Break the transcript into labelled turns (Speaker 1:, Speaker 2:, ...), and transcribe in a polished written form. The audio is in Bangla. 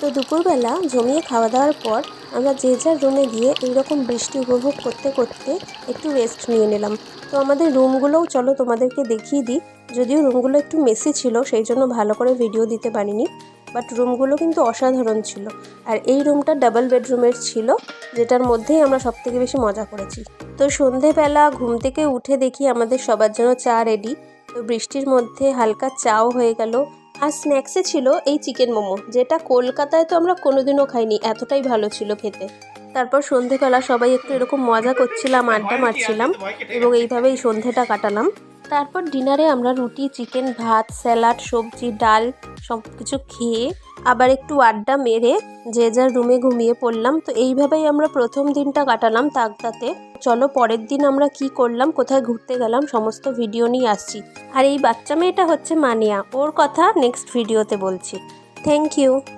Speaker 1: তো দুপুরবেলা জমিয়ে খাওয়া দাওয়ার পর আমরা যে যার রুমে গিয়ে এইরকম বৃষ্টি উপভোগ করতে করতে একটু রেস্ট নিয়ে নিলাম। তো আমাদের রুমগুলোও চলো তোমাদেরকে দেখিয়ে দিই। যদিও রুমগুলো একটু মেসি ছিল, সেই জন্য ভালো করে ভিডিও দিতে পারিনি, বাট রুমগুলো কিন্তু অসাধারণ ছিল। আর এই রুমটা ডাবল বেডরুমের ছিল, যেটার মধ্যেই আমরা সবথেকে বেশি মজা করেছি। তো সন্ধেবেলা ঘুম থেকে উঠে দেখি আমাদের সবার জন্য চা রেডি। তো বৃষ্টির মধ্যে হালকা চাও হয়ে গেল। আর স্ন্যাক্সে ছিল এই চিকেন মোমো, যেটা কলকাতায় তো আমরা কোনোদিনও খাইনি, এতটাই ভালো ছিল খেতে। তারপর সন্ধেবেলা সবাই একটু এরকম মজা করছিলাম, আড্ডা মারছিলাম এবং এইভাবেই সন্ধেটা কাটালাম। তারপর ডিনারে আমরা রুটি, চিকেন, ভাত, স্যালাড, সবজি, ডাল সব কিছু খেয়ে আবার একটু আড্ডা মেরে যে যার রুমে ঘুমিয়ে পড়লাম। তো এইভাবেই আমরা প্রথম দিনটা কাটালাম তাকদাতে। চলো পরের দিন আমরা কি করলাম, কোথায় ঘুরতে গেলাম, সমস্ত ভিডিও নিয়ে আসছি। আর এই বাচ্চা মেয়েটা হচ্ছে মানিয়া, ওর কথা নেক্সট ভিডিওতে বলছি। Thank you.